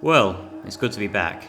Well, it's good to be back.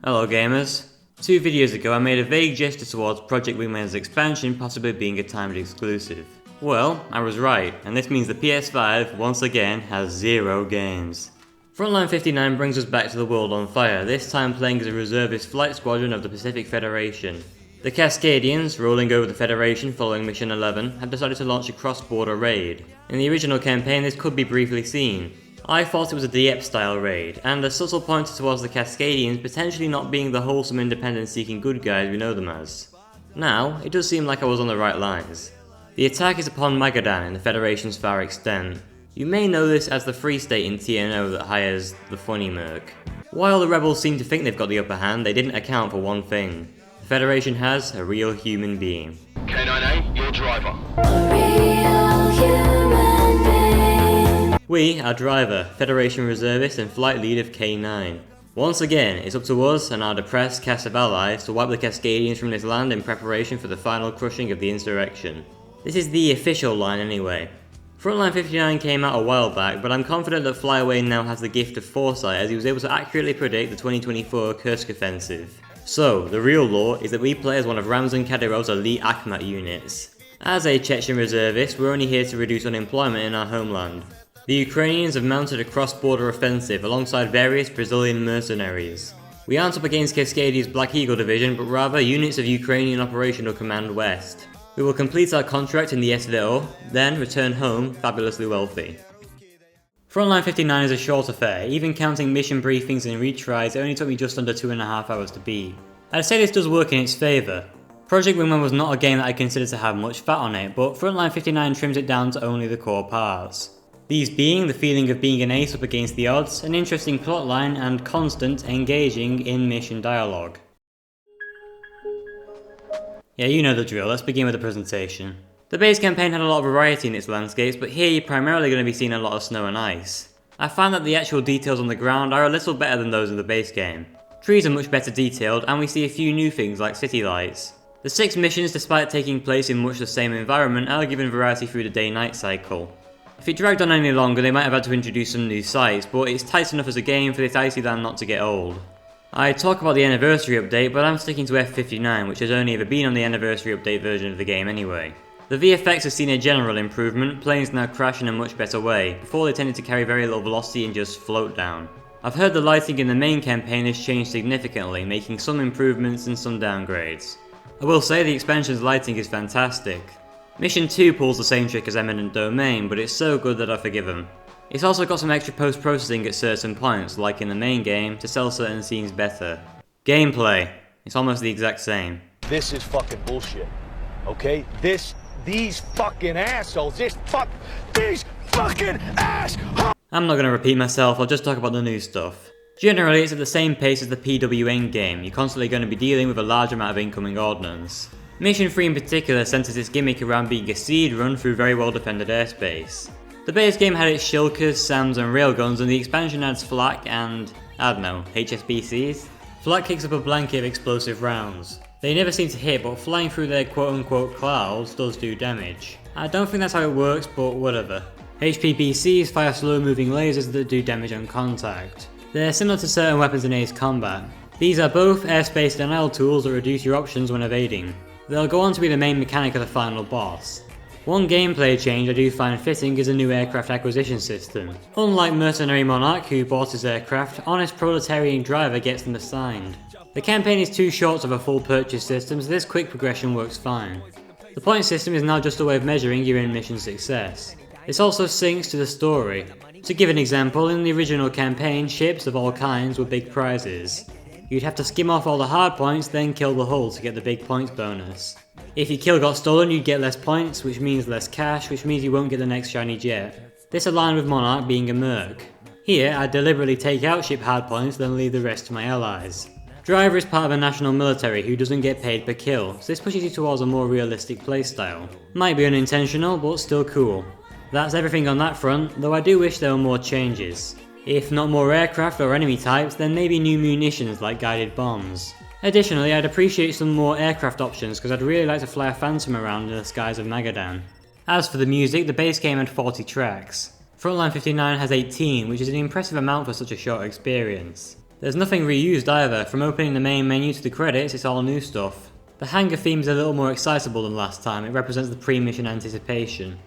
Hello gamers. 2 videos ago I made a vague gesture towards Project Wingman's expansion possibly being a timed exclusive. Well, I was right, and this means the PS5 once again has 0 games. Frontline 59 brings us back to the world on fire, this time playing as a reservist flight squadron of the Pacific Federation. The CaSSKKadians, rolling over the Federation following Mission 11, have decided to launch a cross-border raid. In the original campaign this could be briefly seen. I thought it was a Dieppe style raid, and a subtle pointer towards the CaSSKKadians potentially not being the wholesome independence seeking good guys we know them as. Now, it does seem like I was on the right lines. The attack is upon MAGADAN in the Federation's far extent. You may know this as the Free State in TNO that hires the funny merc. While the rebels seem to think they've got the upper hand, they didn't account for one thing. The Federation has a real human being. K9A, your driver. A real human being. We, our driver, Federation reservist and flight lead of K9. Once again, it's up to us and our depressed cast of allies to wipe the CaSSKKadians from this land in preparation for the final crushing of the insurrection. This is the official line anyway. Frontline 59 came out a while back, but I'm confident that Flyaway now has the gift of foresight as he was able to accurately predict the 2024 Kursk offensive. So, the real lore is that we play as one of Ramzan Kadyrov's elite Akhmat units. As a Chechen reservist, we're only here to reduce unemployment in our homeland. The Ukrainians have mounted a cross-border offensive alongside various Brazilian mercenaries. We aren't up against Cascadia's Black Eagle division, but rather units of Ukrainian Operational Command West. We will complete our contract in the SVO, then return home fabulously wealthy. Frontline 59 is a short affair, even counting mission briefings and retries it only took me just under 2.5 hours to beat. I'd say this does work in its favour. Project Wingman was not a game that I considered to have much fat on it, but Frontline 59 trims it down to only the core parts. These being the feeling of being an ace up against the odds, an interesting plotline, and constant, engaging in-mission dialogue. Yeah, you know the drill, let's begin with the presentation. The base campaign had a lot of variety in its landscapes, but here you're primarily going to be seeing a lot of snow and ice. I find that the actual details on the ground are a little better than those in the base game. Trees are much better detailed, and we see a few new things like city lights. The 6 missions, despite taking place in much the same environment, are given variety through the day-night cycle. If it dragged on any longer they might have had to introduce some new sites, but it's tight enough as a game for this icy land not to get old. I talk about the anniversary update, but I'm sticking to F59, which has only ever been on the anniversary update version of the game anyway. The VFX has seen a general improvement, planes now crash in a much better way, before they tended to carry very little velocity and just float down. I've heard the lighting in the main campaign has changed significantly, making some improvements and some downgrades. I will say the expansion's lighting is fantastic. Mission 2 pulls the same trick as Eminent Domain, but it's so good that I forgive him. It's also got some extra post-processing at certain points, like in the main game, to sell certain scenes better. Gameplay, it's almost the exact same. This is fucking bullshit. Okay? These fucking assholes, these fucking assholes! I'm not going to repeat myself, I'll just talk about the new stuff. Generally, it's at the same pace as the PWN game, you're constantly going to be dealing with a large amount of incoming ordnance. Mission 3 in particular centers its gimmick around being a seed run through very well defended airspace. The base game had its shilkers, SAMs and railguns, and the expansion adds flak and, I don't know, HSBCs? Flak kicks up a blanket of explosive rounds. They never seem to hit, but flying through their quote-unquote clouds does do damage. I don't think that's how it works, but whatever. HPBCs fire slow-moving lasers that do damage on contact. They're similar to certain weapons in Ace Combat. These are both airspace denial tools that reduce your options when evading. They'll go on to be the main mechanic of the final boss. One gameplay change I do find fitting is a new aircraft acquisition system. Unlike Mercenary Monarch who bought his aircraft, honest Proletarian driver gets them assigned. The campaign is too short of a full purchase system, so this quick progression works fine. The point system is now just a way of measuring your in-mission success. This also syncs to the story. To give an example, in the original campaign, ships of all kinds were big prizes. You'd have to skim off all the hard points, then kill the hull to get the big points bonus. If your kill got stolen, you'd get less points, which means less cash, which means you won't get the next shiny jet. This aligned with Monarch being a merc. Here, I deliberately take out ship hard points, then leave the rest to my allies. Driver is part of a national military who doesn't get paid per kill, so this pushes you towards a more realistic playstyle. Might be unintentional, but still cool. That's everything on that front, though I do wish there were more changes. If not more aircraft or enemy types, then maybe new munitions like guided bombs. Additionally, I'd appreciate some more aircraft options because I'd really like to fly a Phantom around in the skies of Magadan. As for the music, the base game had 40 tracks. Frontline 59 has 18, which is an impressive amount for such a short experience. There's nothing reused either, from opening the main menu to the credits it's all new stuff. The hangar theme is a little more excitable than last time, it represents the pre-mission anticipation.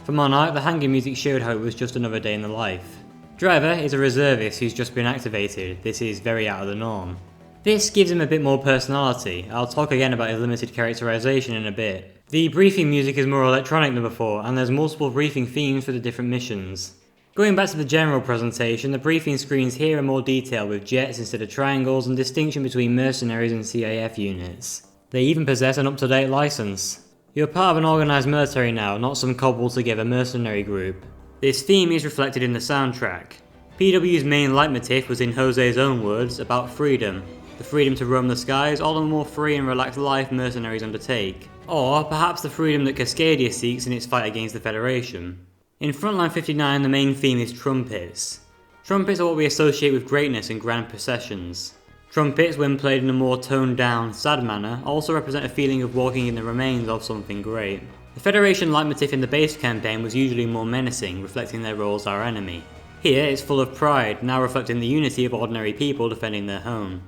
For Monarch, the hangar music showed how it was just another day in the life. Driver is a reservist who's just been activated. This is very out of the norm. This gives him a bit more personality. I'll talk again about his limited characterization in a bit. The briefing music is more electronic than before, and there's multiple briefing themes for the different missions. Going back to the general presentation, the briefing screens here are more detailed with jets instead of triangles and distinction between mercenaries and CAF units. They even possess an up-to-date license. You're part of an organised military now, not some cobbled together mercenary group. This theme is reflected in the soundtrack. PW's main leitmotif was, in Jose's own words, about freedom. The freedom to roam the skies, or the more free and relaxed life mercenaries undertake. Or perhaps the freedom that Cascadia seeks in its fight against the Federation. In Frontline 59 the main theme is trumpets. Trumpets are what we associate with greatness and grand processions. Trumpets, when played in a more toned down, sad manner, also represent a feeling of walking in the remains of something great. The Federation leitmotif in the base campaign was usually more menacing, reflecting their role as our enemy. Here it's full of pride, now reflecting the unity of ordinary people defending their home.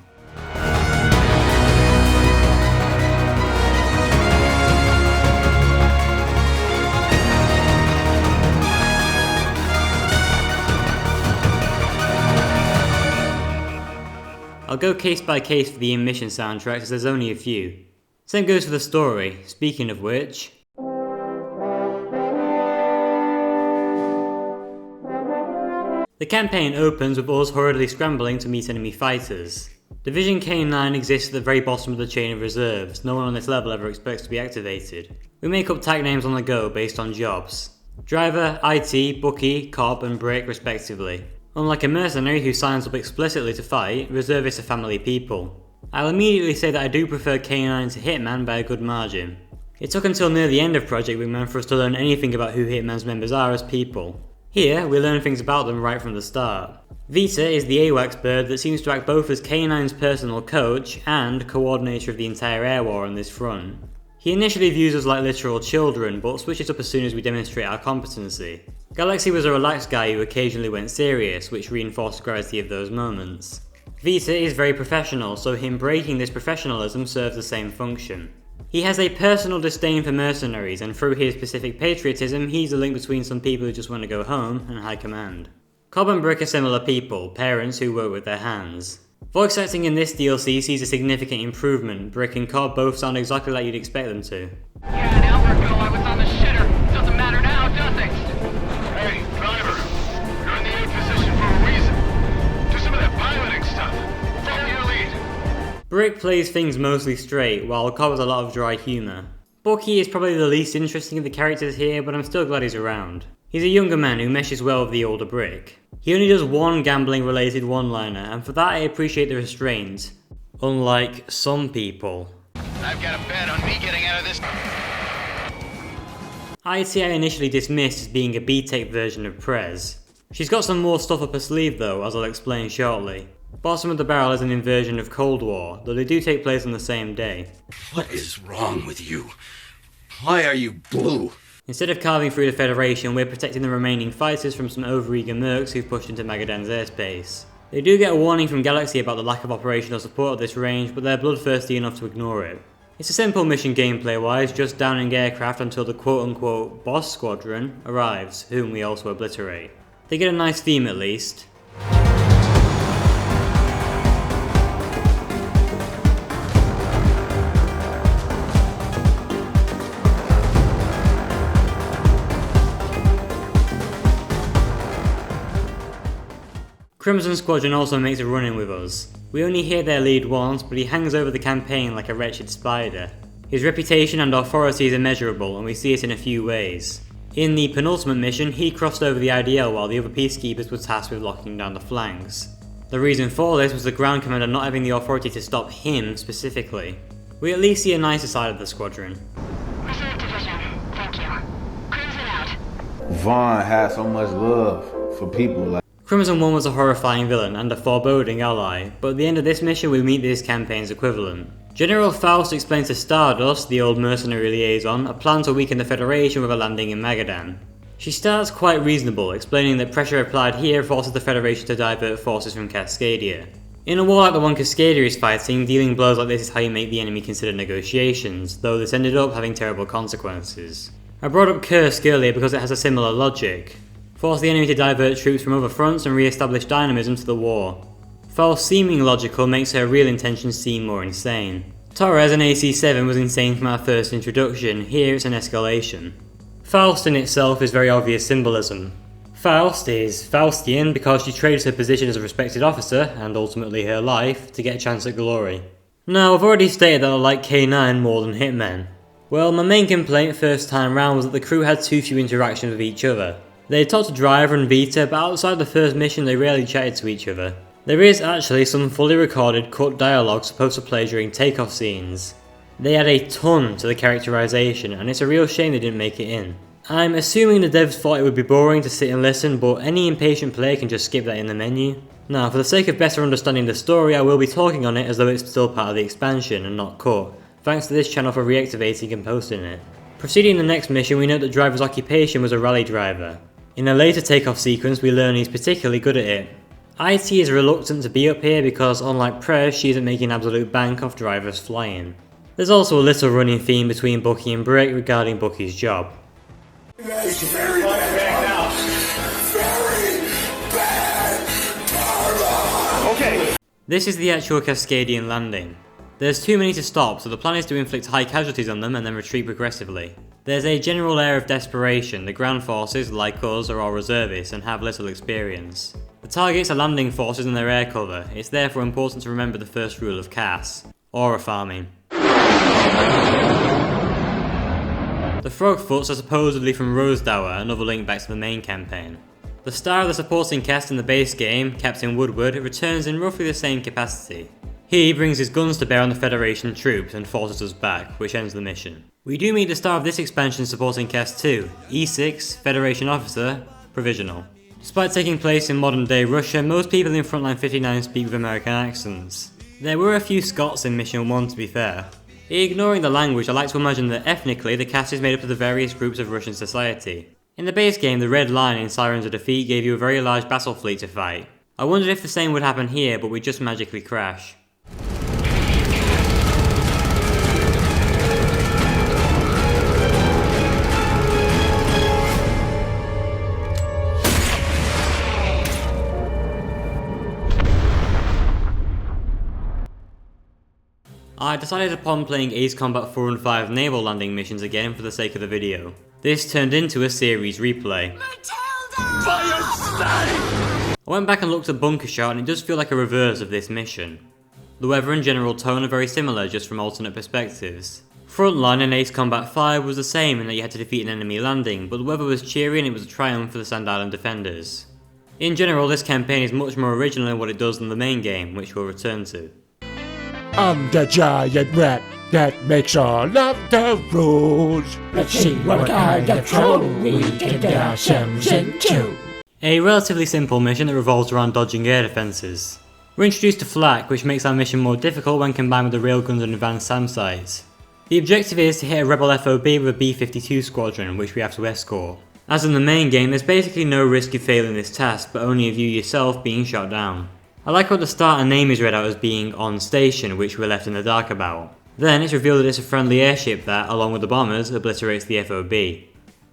I'll go case by case for the in-mission soundtracks as there's only a few. Same goes for the story, speaking of which... The campaign opens with us hurriedly scrambling to meet enemy fighters. Division K9 exists at the very bottom of the chain of reserves, no one on this level ever expects to be activated. We make up tag names on the go based on jobs. Driver, IT, Bookie, Cop and Brick respectively. Unlike a mercenary who signs up explicitly to fight, reservists are family people. I'll immediately say that I do prefer K9 to Hitman by a good margin. It took until near the end of Project Wingman for us to learn anything about who Hitman's members are as people. Here, we learn things about them right from the start. Vita is the AWACS bird that seems to act both as K9's personal coach and coordinator of the entire air war on this front. He initially views us like literal children, but switches up as soon as we demonstrate our competency. Galaxy was a relaxed guy who occasionally went serious, which reinforced the gravity of those moments. Vita is very professional, so him breaking this professionalism serves the same function. He has a personal disdain for mercenaries, and through his specific patriotism, he's a link between some people who just want to go home and high command. Cobb and Brick are similar people, parents who work with their hands. Voice acting in this DLC sees a significant improvement. Brick and Cobb both sound exactly like you'd expect them to. Yeah, an hour ago I was on the shitter. Doesn't matter now, does it? Hey, driver. You're in the A position for a reason. Do some of that piloting stuff. Follow your lead. Brick plays things mostly straight, while Cobb has a lot of dry humour. Bucky is probably the least interesting of the characters here, but I'm still glad he's around. He's a younger man who meshes well with the older Brick. He only does one gambling related one-liner, and for that I appreciate the restraint. Unlike some people. I've got a bet on me getting out of this. ITI initially dismissed as being a B-Tech version of Prez. She's got some more stuff up her sleeve though, as I'll explain shortly. Bottom of the Barrel is an inversion of Cold War, though they do take place on the same day. What is wrong with you? Why are you blue? Instead of carving through the Federation, we're protecting the remaining fighters from some overeager mercs who've pushed into Magadan's airspace. They do get a warning from Galaxy about the lack of operational support at this range, but they're bloodthirsty enough to ignore it. It's a simple mission gameplay wise, just downing aircraft until the quote unquote boss squadron arrives, whom we also obliterate. They get a nice theme at least. Crimson Squadron also makes a run-in with us. We only hear their lead once, but he hangs over the campaign like a wretched spider. His reputation and authority is immeasurable, and we see it in a few ways. In the penultimate mission, he crossed over the IDL while the other peacekeepers were tasked with locking down the flanks. The reason for this was the ground commander not having the authority to stop him specifically. We at least see a nicer side of the squadron. Reserve division, thank you. Crimson out. Vaughn had so much love for people. Like, Crimson 1 was a horrifying villain and a foreboding ally, but at the end of this mission we meet this campaign's equivalent. General Faust explains to Stardust, the old mercenary liaison, a plan to weaken the Federation with a landing in Magadan. She starts quite reasonable, explaining that pressure applied here forces the Federation to divert forces from Cascadia. In a war like the one Cascadia is fighting, dealing blows like this is how you make the enemy consider negotiations, though this ended up having terrible consequences. I brought up Kursk earlier because it has a similar logic. Force the enemy to divert troops from other fronts and re-establish dynamism to the war. Faust's seeming logical makes her real intentions seem more insane. Torres in AC7 was insane from our first introduction, here it's an escalation. Faust in itself is very obvious symbolism. Faust is Faustian because she trades her position as a respected officer, and ultimately her life, to get a chance at glory. Now I've already stated that I like K9 more than Hitmen. Well, my main complaint first time round was that the crew had too few interactions with each other. They talked to Driver and Vita, but outside the first mission they rarely chatted to each other. There is actually some fully recorded cut dialogue supposed to play during takeoff scenes. They add a ton to the characterization, and it's a real shame they didn't make it in. I'm assuming the devs thought it would be boring to sit and listen, but any impatient player can just skip that in the menu. Now, for the sake of better understanding the story, I will be talking on it as though it's still part of the expansion and not cut, thanks to this channel for reactivating and posting it. Proceeding the next mission, we note that Driver's occupation was a rally driver. In a later takeoff sequence, we learn he's particularly good at it. IT is reluctant to be up here because, unlike Prez, she isn't making absolute bank off Driver's flying. There's also a little running theme between Bucky and Brick regarding Bucky's job. It's very bad now. Very bad karma. Okay. This is the actual Cascadian landing. There's too many to stop, so the plan is to inflict high casualties on them and then retreat progressively. There's a general air of desperation. The ground forces, like us, are all reservists and have little experience. The targets are landing forces and their air cover. It's therefore important to remember the first rule of CAS, aura farming. The Frogfoots are supposedly from Rosedower, another link back to the main campaign. The star of the supporting cast in the base game, Captain Woodward, returns in roughly the same capacity. He brings his guns to bear on the Federation troops and forces us back, which ends the mission. We do meet the star of this expansion supporting cast too, E6, Federation Officer, Provisional. Despite taking place in modern day Russia, most people in Frontline 59 speak with American accents. There were a few Scots in Mission 1 to be fair. Ignoring the language, I like to imagine that ethnically the cast is made up of the various groups of Russian society. In the base game, the Red Line in Sirens of Defeat gave you a very large battle fleet to fight. I wondered if the same would happen here, but we just magically crash. I decided upon playing Ace Combat 4 and 5 naval landing missions again for the sake of the video. This turned into a series replay. I went back and looked at Bunker Shot and it does feel like a reverse of this mission. The weather and general tone are very similar, just from alternate perspectives. Frontline in Ace Combat 5 was the same in that you had to defeat an enemy landing, but the weather was cheery and it was a triumph for the Sand Island defenders. In general, this campaign is much more original in what it does than the main game, which we'll return to. I'm the giant rat that makes all of the rules. Let's see what kind of trouble we can get ourselves into. A relatively simple mission that revolves around dodging air defences. We're introduced to flak, which makes our mission more difficult when combined with the railguns and advanced SAM sites. The objective is to hit a rebel FOB with a B-52 squadron, which we have to escort. As in the main game, there's basically no risk of failing this task, but only of you yourself being shot down. I like how at the start a name is read out as being on station, which we're left in the dark about. Then it's revealed that it's a friendly airship that, along with the bombers, obliterates the FOB.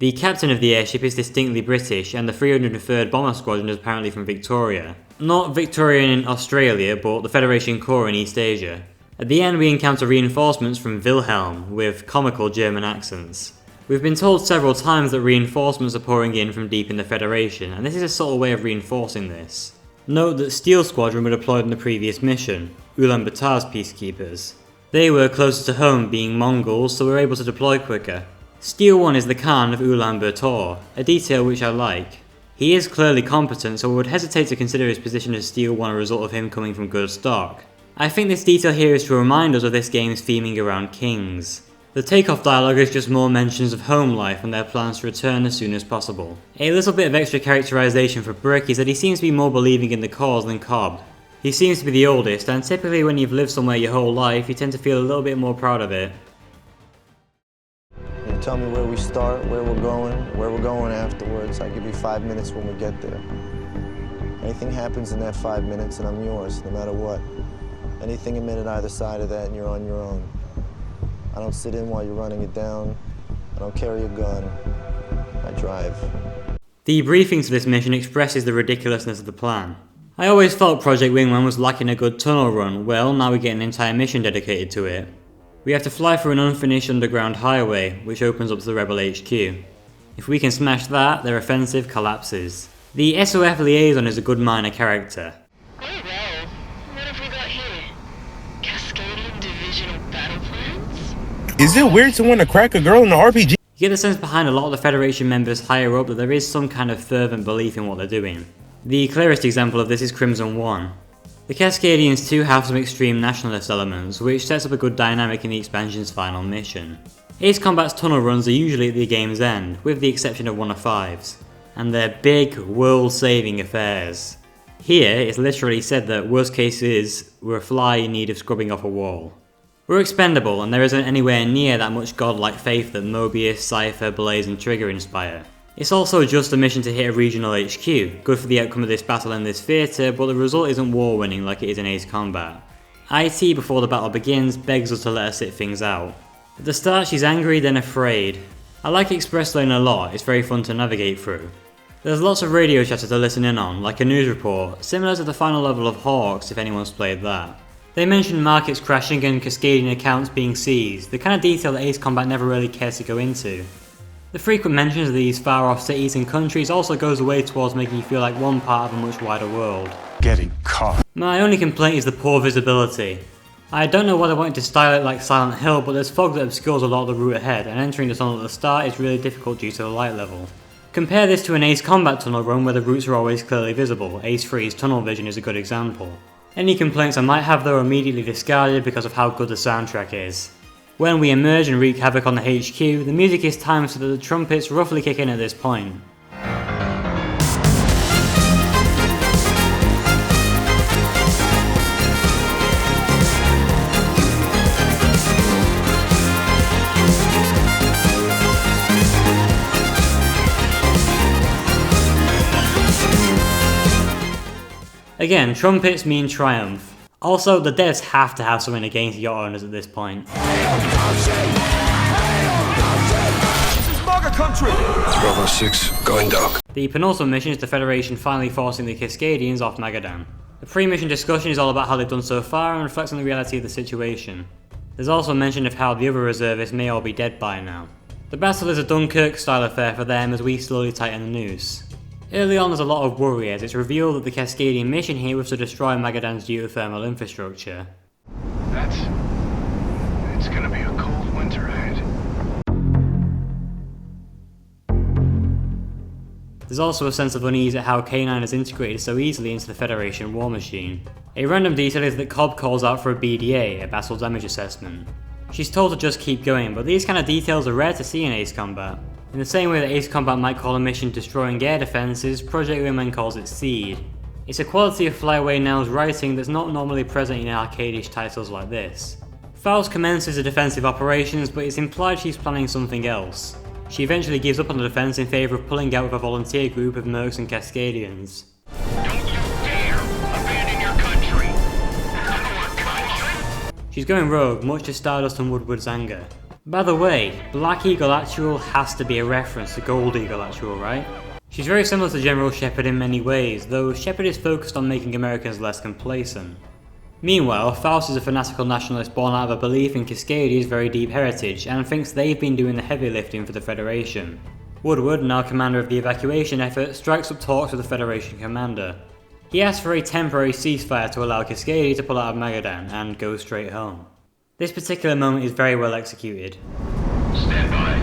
The captain of the airship is distinctly British, and the 303rd Bomber Squadron is apparently from Victoria. Not Victorian in Australia, but the Federation Corps in East Asia. At the end we encounter reinforcements from Wilhelm, with comical German accents. We've been told several times that reinforcements are pouring in from deep in the Federation, and this is a subtle way of reinforcing this. Note that Steel Squadron were deployed in the previous mission, Ulaanbaatar's peacekeepers. They were closer to home, being Mongols, so were able to deploy quicker. Steel 1 is the Khan of Ulaanbaatar, a detail which I like. He is clearly competent, so I would hesitate to consider his position as Steel 1 a result of him coming from good stock. I think this detail here is to remind us of this game's theming around kings. The takeoff dialogue is just more mentions of home life and their plans to return as soon as possible. A little bit of extra characterization for Brick is that he seems to be more believing in the cause than Cobb. He seems to be the oldest, and typically when you've lived somewhere your whole life, you tend to feel a little bit more proud of it. You tell me where we start, where we're going afterwards. I give you 5 minutes when we get there. Anything happens in that 5 minutes and I'm yours, no matter what. Anything a minute either side of that and you're on your own. I don't sit in while you're running it down. I don't carry a gun. I drive. The briefing to this mission expresses the ridiculousness of the plan. I always felt Project Wingman was lacking a good tunnel run. Well, now we get an entire mission dedicated to it. We have to fly through an unfinished underground highway, which opens up to the Rebel HQ. If we can smash that, their offensive collapses. The SOF liaison is a good minor character. Oh wow, what have we got here? Cascadian divisional battle plans? Is it weird to want to crack a girl in an RPG? You get the sense behind a lot of the Federation members higher up that there is some kind of fervent belief in what they're doing. The clearest example of this is Crimson 1. The Cascadians too have some extreme nationalist elements, which sets up a good dynamic in the expansion's final mission. Ace Combat's tunnel runs are usually at the game's end, with the exception of 1 of 5's, and they're big, world-saving affairs. Here, it's literally said that worst case is, we're a fly in need of scrubbing off a wall. We're expendable, and there isn't anywhere near that much godlike faith that Mobius, Cypher, Blaze and Trigger inspire. It's also just a mission to hit a regional HQ, good for the outcome of this battle in this theatre, but the result isn't war winning like it is in Ace Combat. IT before the battle begins begs us to let her sit things out. At the start she's angry then afraid. I like Express Lane a lot, it's very fun to navigate through. There's lots of radio chatter to listen in on, like a news report, similar to the final level of Hawks if anyone's played that. They mention markets crashing and Cascadian accounts being seized, the kind of detail that Ace Combat never really cares to go into. The frequent mentions of these far off cities and countries also goes away towards making you feel like one part of a much wider world. Getting caught. My only complaint is the poor visibility. I don't know why they wanted to style it like Silent Hill, but there's fog that obscures a lot of the route ahead, and entering the tunnel at the start is really difficult due to the light level. Compare this to an Ace Combat tunnel run where the routes are always clearly visible. Ace 3's tunnel vision is a good example. Any complaints I might have though are immediately discarded because of how good the soundtrack is. When we emerge and wreak havoc on the HQ, the music is timed so that the trumpets roughly kick in at this point. Again, trumpets mean triumph. Also, the devs have to have something against yacht owners at this point. This is MAGA country! Bravo 6, going dark. The penultimate mission is the Federation finally forcing the Cascadians off Magadan. The pre-mission discussion is all about how they've done so far and reflects on the reality of the situation. There's also mention of how the other reservists may all be dead by now. The battle is a Dunkirk-style affair for them as we slowly tighten the noose. Early on there's a lot of worry as it's revealed that the Cascadian mission here was to destroy Magadan's geothermal infrastructure. It's gonna be a cold winter ahead. There's also a sense of unease at how K9 is integrated so easily into the Federation war machine. A random detail is that Cobb calls out for a BDA, a battle damage assessment. She's told to just keep going, but these kind of details are rare to see in Ace Combat. In the same way that Ace Combat might call a mission destroying air defences, Project Wingman calls it Seed. It's a quality of Flyaway Now's writing that's not normally present in arcade-ish titles like this. FAUST commences a defensive operations, but it's implied she's planning something else. She eventually gives up on the defence in favour of pulling out with a volunteer group of Mercs and Cascadians. Don't you dare abandon your country! Our country? She's going rogue, much to Stardust and Woodward's anger. By the way, Black Eagle Actual has to be a reference to Gold Eagle Actual, right? She's very similar to General Shepard in many ways, though Shepard is focused on making Americans less complacent. Meanwhile, Faust is a fanatical nationalist born out of a belief in Cascadia's very deep heritage, and thinks they've been doing the heavy lifting for the Federation. Woodward, now commander of the evacuation effort, strikes up talks with the Federation commander. He asks for a temporary ceasefire to allow Cascadia to pull out of Magadan, and go straight home. This particular moment is very well executed. Stand by.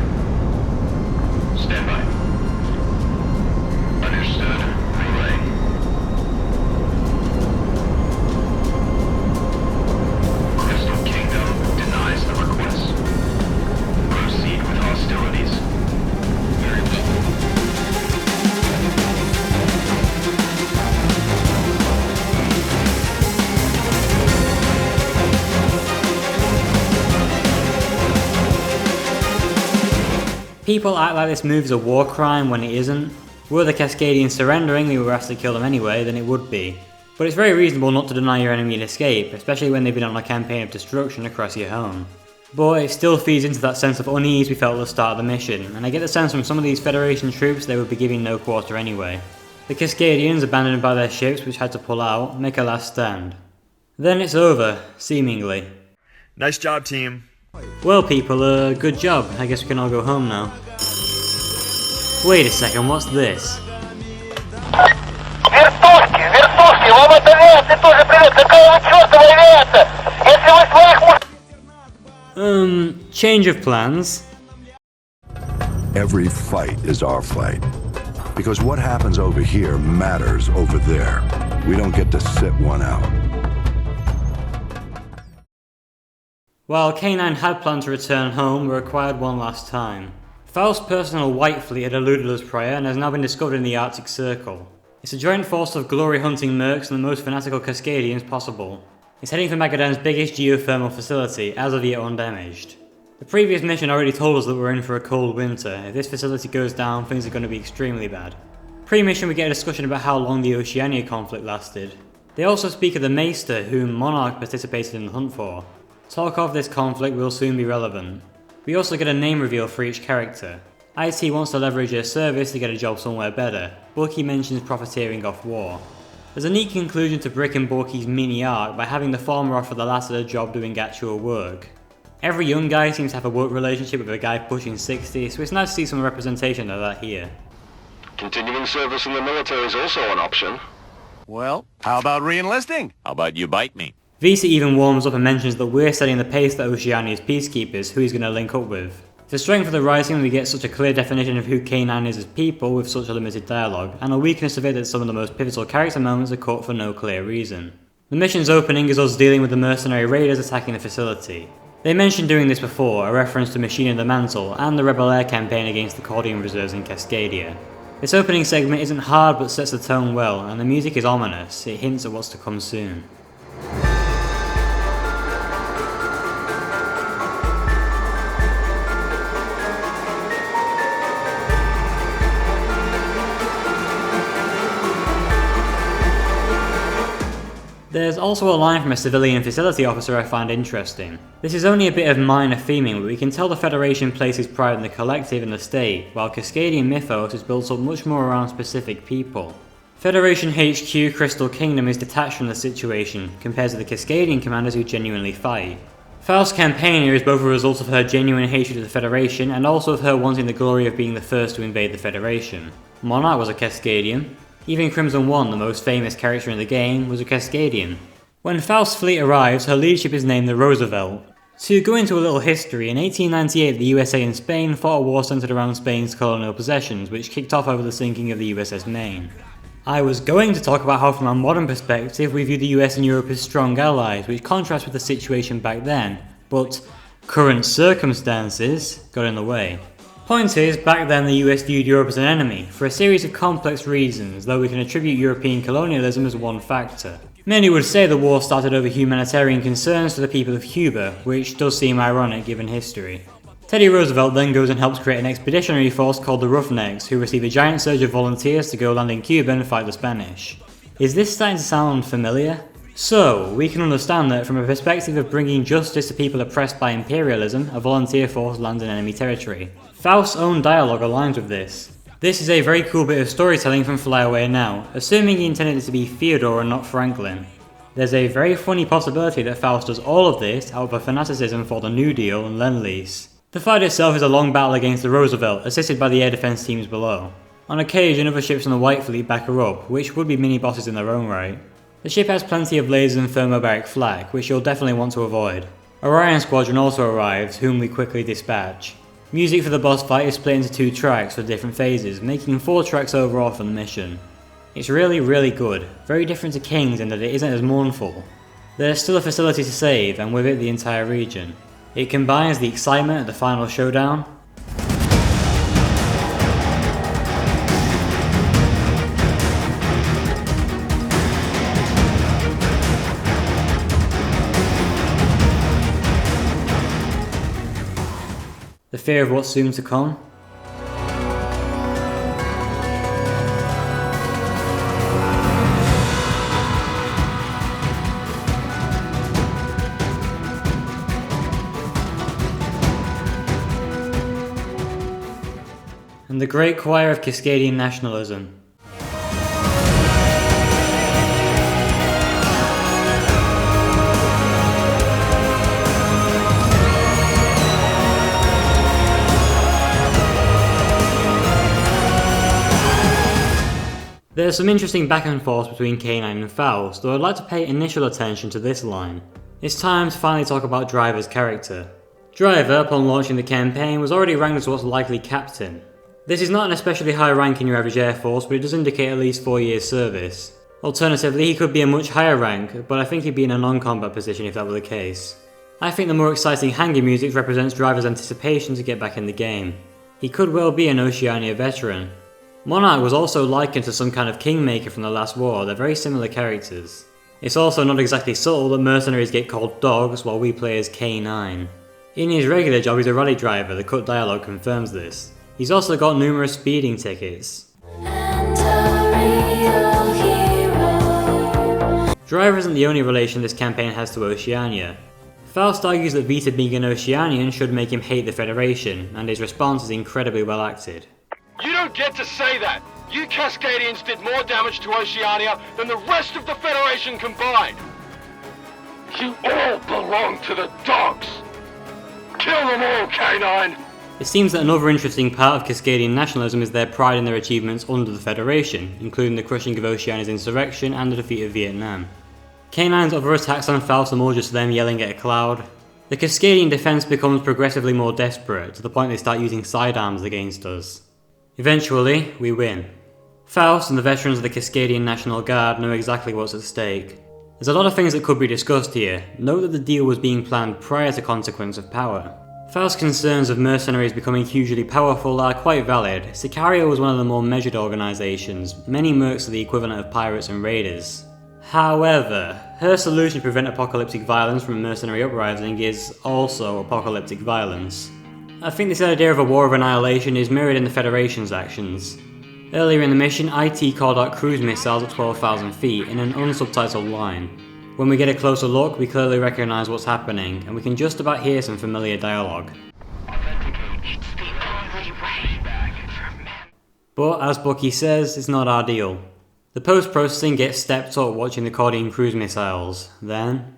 Stand by. Understood. Relay. People act like this move is a war crime when it isn't. Were the Cascadians surrendering and we were asked to kill them anyway, then it would be. But it's very reasonable not to deny your enemy an escape, especially when they've been on a campaign of destruction across your home. But it still feeds into that sense of unease we felt at the start of the mission, and I get the sense from some of these Federation troops they would be giving no quarter anyway. The Cascadians, abandoned by their ships which had to pull out, make a last stand. Then it's over, seemingly. Nice job, team. Well people, good job. I guess we can all go home now. Wait a second, what's this? Вертушки, вам это авиация тоже привет. Какая вы чёртова авиация? Если вы своих... Change of plans. Every fight is our fight. Because what happens over here matters over there. We don't get to sit one out. While K9 had planned to return home, we were acquired one last time. FAUST's personal White Fleet had eluded us prior and has now been discovered in the Arctic Circle. It's a joint force of glory-hunting mercs and the most fanatical Cascadians possible. It's heading for Magadan's biggest geothermal facility, as of yet undamaged. The previous mission already told us that we're in for a cold winter. If this facility goes down, things are going to be extremely bad. Pre-mission we get a discussion about how long the Oceania conflict lasted. They also speak of the Maester, whom Monarch participated in the hunt for. Talk of this conflict will soon be relevant. We also get a name reveal for each character. IT wants to leverage their service to get a job somewhere better. Bucky mentions profiteering off war. There's a neat conclusion to Brick and Bucky's mini arc by having the former offer the latter a job doing actual work. Every young guy seems to have a work relationship with a guy pushing 60, so it's nice to see some representation of that here. Continuing service in the military is also an option. Well, how about re-enlisting? How about you bite me? VC even warms up and mentions that we're setting the pace for Oceania's peacekeepers, who he's going to link up with. It's a strength of the writing we get such a clear definition of who K9 is as people with such a limited dialogue, and a weakness of it that some of the most pivotal character moments are cut for no clear reason. The mission's opening is us dealing with the mercenary raiders attacking the facility. They mentioned doing this before, a reference to Machine in the Mantle and the Rebel Air campaign against the Accordion reserves in Cascadia. This opening segment isn't hard but sets the tone well, and the music is ominous, it hints at what's to come soon. There's also a line from a civilian facility officer I find interesting. This is only a bit of minor theming, but we can tell the Federation places pride in the collective and the state, while Cascadian mythos is built up much more around specific people. Federation HQ Crystal Kingdom is detached from the situation, compared to the Cascadian commanders who genuinely fight. Faust's campaign here is both a result of her genuine hatred of the Federation, and also of her wanting the glory of being the first to invade the Federation. Monarch was a Cascadian. Even Crimson One, the most famous character in the game, was a Cascadian. When Faust's fleet arrives, her leadership is named the Roosevelt. To go into a little history, in 1898 the USA and Spain fought a war centered around Spain's colonial possessions, which kicked off over the sinking of the USS Maine. I was going to talk about how from a modern perspective we view the US and Europe as strong allies, which contrasts with the situation back then, but current circumstances got in the way. Point is, back then the US viewed Europe as an enemy, for a series of complex reasons, though we can attribute European colonialism as one factor. Many would say the war started over humanitarian concerns for the people of Cuba, which does seem ironic given history. Teddy Roosevelt then goes and helps create an expeditionary force called the Roughnecks, who receive a giant surge of volunteers to go land in Cuba and fight the Spanish. Is this starting to sound familiar? So, we can understand that from a perspective of bringing justice to people oppressed by imperialism, a volunteer force lands in enemy territory. Faust's own dialogue aligns with this. This is a very cool bit of storytelling from Fly Away Now, assuming he intended it to be Theodore and not Franklin. There's a very funny possibility that Faust does all of this out of a fanaticism for the New Deal and Lend-Lease. The fight itself is a long battle against the Roosevelt, assisted by the air defense teams below. On occasion, other ships in the White Fleet back her up, which would be mini-bosses in their own right. The ship has plenty of lasers and thermobaric flak, which you'll definitely want to avoid. Orion Squadron also arrives, whom we quickly dispatch. Music for the boss fight is split into 2 tracks for different phases, making 4 tracks overall for the mission. It's really good, very different to King's in that it isn't as mournful. There's still a facility to save, and with it the entire region. It combines the excitement of the final showdown, the fear of what's soon to come, and the great choir of Cascadian nationalism. There's some interesting back and forth between K9 and Faust, though I'd like to pay initial attention to this line. It's time to finally talk about Driver's character. Driver, upon launching the campaign, was already ranked as what's likely captain. This is not an especially high rank in your average Air Force, but it does indicate at least 4 years service. Alternatively, he could be a much higher rank, but I think he'd be in a non-combat position if that were the case. I think the more exciting hanging music represents Driver's anticipation to get back in the game. He could well be an Oceania veteran. Monarch was also likened to some kind of kingmaker from the last war, they're very similar characters. It's also not exactly subtle that mercenaries get called dogs while we play as K9. In his regular job he's a rally driver, the cut dialogue confirms this. He's also got numerous speeding tickets. Driver isn't the only relation this campaign has to Oceania. Faust argues that Vita being an Oceanian should make him hate the Federation, and his response is incredibly well acted. You don't get to say that! You Cascadians did more damage to Oceania than the rest of the Federation combined! You all belong to the dogs! Kill them all, K9! It seems that another interesting part of Cascadian nationalism is their pride in their achievements under the Federation, including the crushing of Oceania's insurrection and the defeat of Vietnam. K9's other attacks on Faust are more just them yelling at a cloud. The Cascadian defense becomes progressively more desperate, to the point they start using sidearms against us. Eventually, we win. Faust and the veterans of the Cascadian National Guard know exactly what's at stake. There's a lot of things that could be discussed here. Note that the deal was being planned prior to Consequence of Power. Faust's concerns of mercenaries becoming hugely powerful are quite valid. Sicario was one of the more measured organisations, many mercs are the equivalent of pirates and raiders. However, her solution to prevent apocalyptic violence from a mercenary uprising is also apocalyptic violence. I think this idea of a war of annihilation is mirrored in the Federation's actions. Earlier in the mission, IT called out cruise missiles at 12,000 feet in an unsubtitled line. When we get a closer look, we clearly recognise what's happening, and we can just about hear some familiar dialogue. But as Bucky says, it's not our deal. The post-processing gets stepped up watching the Cordian cruise missiles, then...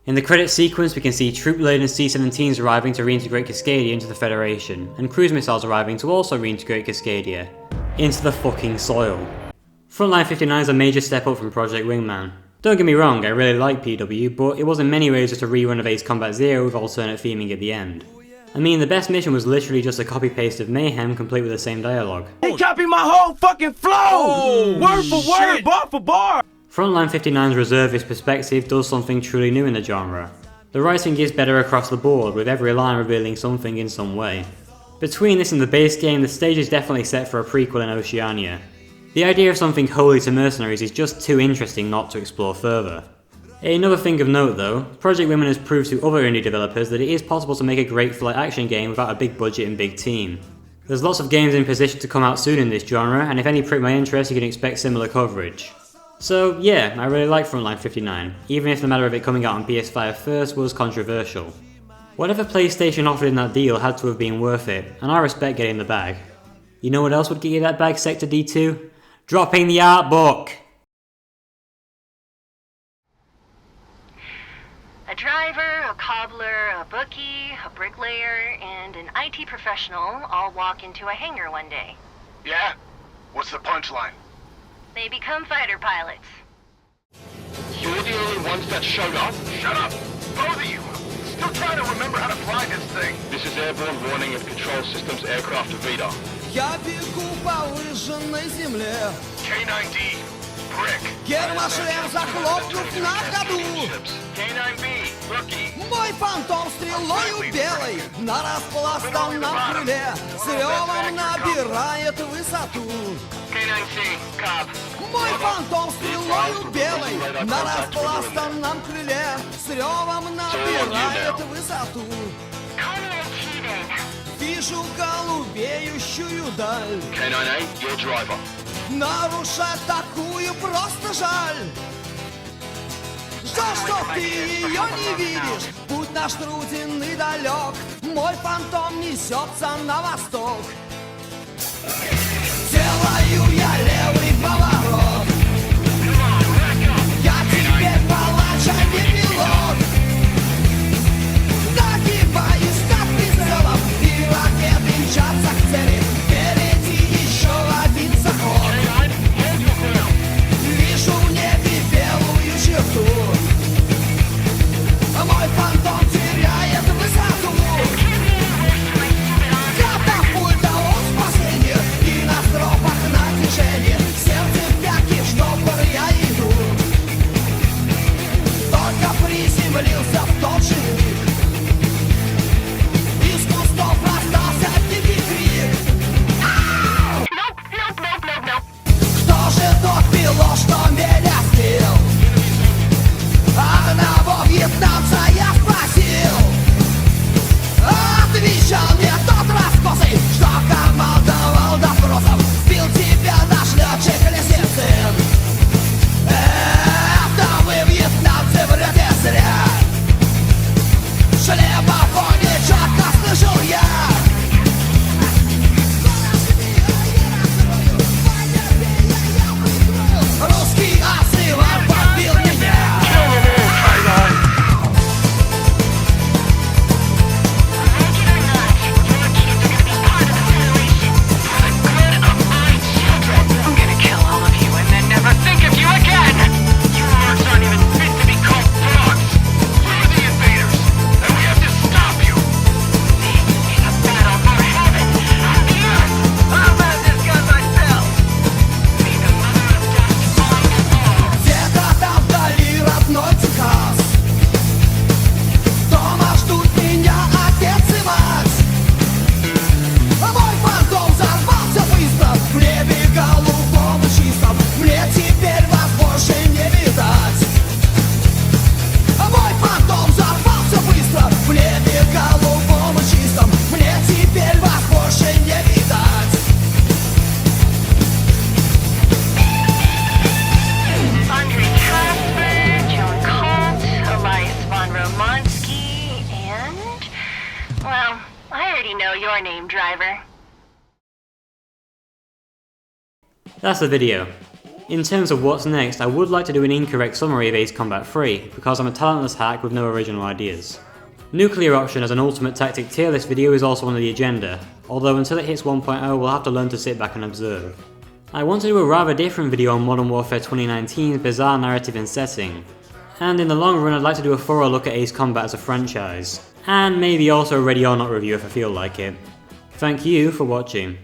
In the credit sequence we can see troop-laden C-17s arriving to reintegrate Cascadia into the Federation, and cruise missiles arriving to also reintegrate Cascadia into the fucking soil. Frontline 59 is a major step up from Project Wingman. Don't get me wrong, I really like PW, but it was in many ways just a rerun of Ace Combat Zero with alternate theming at the end. I mean, the best mission was literally just a copy-paste of Mayhem complete with the same dialogue. He copied my whole fucking flow! Word for word, bar for bar! Frontline 59's reservist perspective does something truly new in the genre. The writing is better across the board, with every line revealing something in some way. Between this and the base game, the stage is definitely set for a prequel in Oceania. The idea of something holy to mercenaries is just too interesting not to explore further. Another thing of note though, Project Wingman has proved to other indie developers that it is possible to make a great flight action game without a big budget and big team. There's lots of games in position to come out soon in this genre, and if any prick my interest you can expect similar coverage. So yeah, I really like Frontline 59, even if the matter of it coming out on PS5 first was controversial. Whatever PlayStation offered in that deal had to have been worth it, and I respect getting the bag. You know what else would get you that bag, Sector D2? Dropping the art book! A driver, a cobbler, a bookie, a bricklayer, and an IT professional all walk into a hangar one day. Yeah? What's the punchline? They become fighter pilots. You're the only ones that showed up? Shut up! Both of you! Still trying to remember how to fly this thing. This is airborne warning of control systems aircraft to Vita. Я бегу по выжженной земле. K9D, brick. Гермошлем захлопнув на ходу. K9B, rookie. Мой фантом стрелою белой на распластанном крыле с ревом набирает высоту. K9C, cop. Мой фантом стрелою белой на распластанном крыле с ревом набирает высоту. Вижу голубеющую даль. K9A, your driver. Нарушать такую просто жаль. Жаль, что ты ее не видишь. Путь наш труден и далек. Мой фантом несется на восток. Делаю я левый поворот. Я теперь палач, а не пилот. Нагибаюсь над прицелом, и ракеты мчатся к цели. Впереди еще один заход. Вижу в небе белую черту. Мой фантом теряет высоту. Катапульта он спасение, и на стропах натяжение. Сердце в пятки, в штопор я иду. Только приземлился в тот же миг. Из кустов раздался дикий крик. Кто же тот пилот, что меня сбил? Одного вьетнамца я спросил. Отвечал мне тот раскосый, что командовал допросом. Сбил тебя наш летчик Лисицын. Это вы, вьетнамцы, врете зря. Шлемофоне четко слышал я. Русский осылар подбил меня. That's the video. In terms of what's next, I would like to do an incorrect summary of Ace Combat 3, because I'm a talentless hack with no original ideas. Nuclear option as an ultimate tactic tier list video is also on the agenda, although until it hits 1.0 we'll have to learn to sit back and observe. I want to do a rather different video on Modern Warfare 2019's bizarre narrative and setting, and in the long run I'd like to do a thorough look at Ace Combat as a franchise, and maybe also a Ready or Not review if I feel like it. Thank you for watching.